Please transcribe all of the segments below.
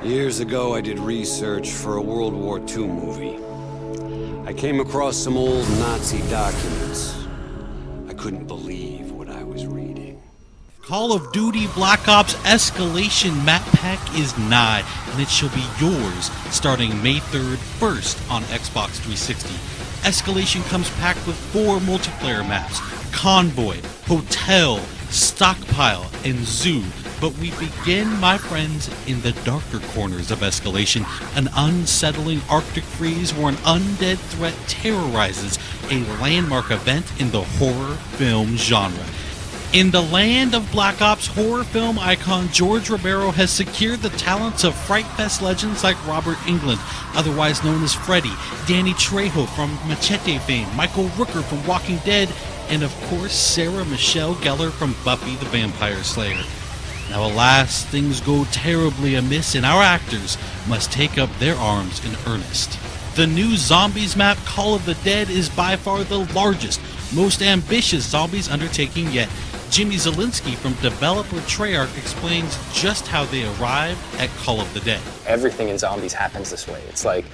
Years ago, I did research for a World War II movie. I came across some old Nazi documents. I couldn't believe what I was reading. Call of Duty Black Ops Escalation map pack is nigh, and it shall be yours starting May 3rd, first on Xbox 360. Escalation comes packed with 4 multiplayer maps: Convoy, Hotel, Stockpile, and Zoo. But we begin, my friends, in the darker corners of Escalation, an unsettling Arctic freeze where an undead threat terrorizes a landmark event in the horror film genre. In the land of Black Ops, horror film icon George Romero has secured the talents of Fright Fest legends like Robert Englund, otherwise known as Freddy, Danny Trejo from Machete fame, Michael Rooker from Walking Dead, and of course Sarah Michelle Gellar from Buffy the Vampire Slayer. Now alas, things go terribly amiss and our actors must take up their arms in earnest. The new Zombies map, Call of the Dead, is by far the largest, most ambitious Zombies undertaking yet. Jimmy Zielinski from developer Treyarch explains just how they arrived at Call of the Dead. Everything in Zombies happens this way. It's like,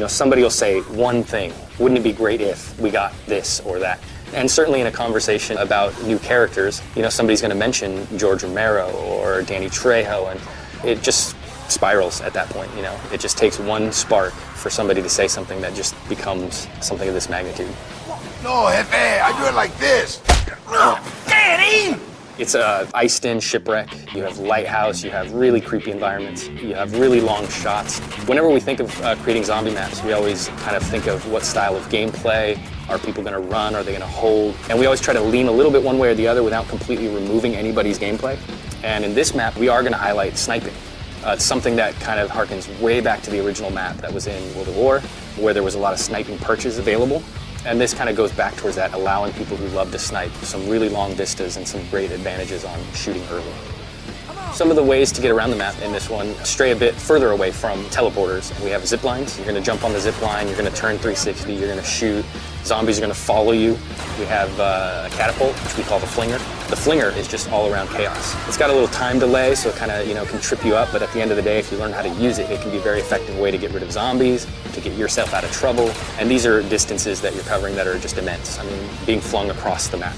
somebody will say one thing. Wouldn't it be great if we got this or that? And certainly in a conversation about new characters, somebody's going to mention George Romero or Danny Trejo, and it just spirals at that point. It just takes one spark for somebody to say something that just becomes something of this magnitude. No, Jefe, I do it like this. Daddy! It's a iced-in shipwreck. You have lighthouse, you have really creepy environments, you have really long shots. Whenever we think of creating zombie maps, we always kind of think of what style of gameplay. Are people going to run? Are they going to hold? And we always try to lean a little bit one way or the other without completely removing anybody's gameplay. And in this map, we are going to highlight sniping. It's something that kind of harkens way back to the original map that was in World at War, where there was a lot of sniping perches available. And this kind of goes back towards that, allowing people who love to snipe some really long vistas and some great advantages on shooting early. Some of the ways to get around the map in this one stray a bit further away from teleporters. We have zip lines. You're going to jump on the zip line, you're going to turn 360, you're going to shoot. Zombies are going to follow you. We have a catapult, which we call the flinger. The flinger is just all around chaos. It's got a little time delay, so it kind of can trip you up, but at the end of the day, if you learn how to use it, it can be a very effective way to get rid of zombies, to get yourself out of trouble. And these are distances that you're covering that are just immense. I mean, being flung across the map.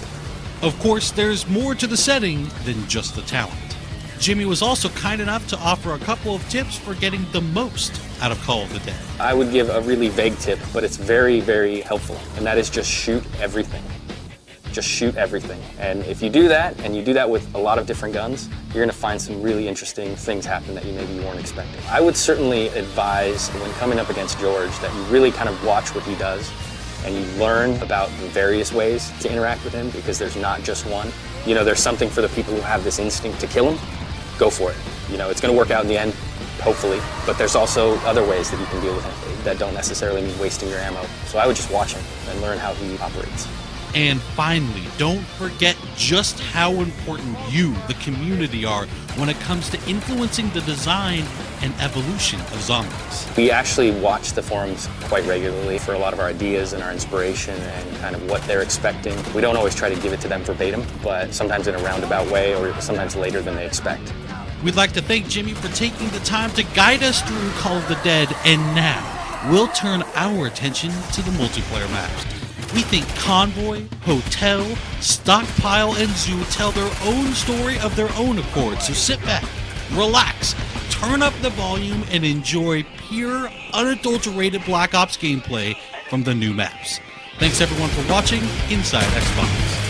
Of course, there's more to the setting than just the talent. Jimmy was also kind enough to offer a couple of tips for getting the most out of Call of the Dead. I would give a really vague tip, but it's very, very helpful, and that is just shoot everything. Just shoot everything. And if you do that, and you do that with a lot of different guns, you're going to find some really interesting things happen that you maybe weren't expecting. I would certainly advise, when coming up against George, that you really kind of watch what he does, and you learn about the various ways to interact with him, because there's not just one. There's something for the people who have this instinct to kill him. Go for it. It's going to work out in the end, hopefully, but there's also other ways that you can deal with him that don't necessarily mean wasting your ammo. So I would just watch him and learn how he operates. And finally, don't forget just how important you, the community, are when it comes to influencing the design and evolution of zombies. We actually watch the forums quite regularly for a lot of our ideas and our inspiration and kind of what they're expecting. We don't always try to give it to them verbatim, but sometimes in a roundabout way or sometimes later than they expect. We'd like to thank Jimmy for taking the time to guide us through Call of the Dead, and now we'll turn our attention to the multiplayer maps. We think Convoy, Hotel, Stockpile, and Zoo tell their own story of their own accord, so sit back, relax, turn up the volume, and enjoy pure, unadulterated Black Ops gameplay from the new maps. Thanks everyone for watching Inside Xbox.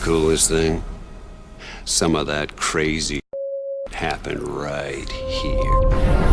Coolest thing? Some of that crazy happened right here.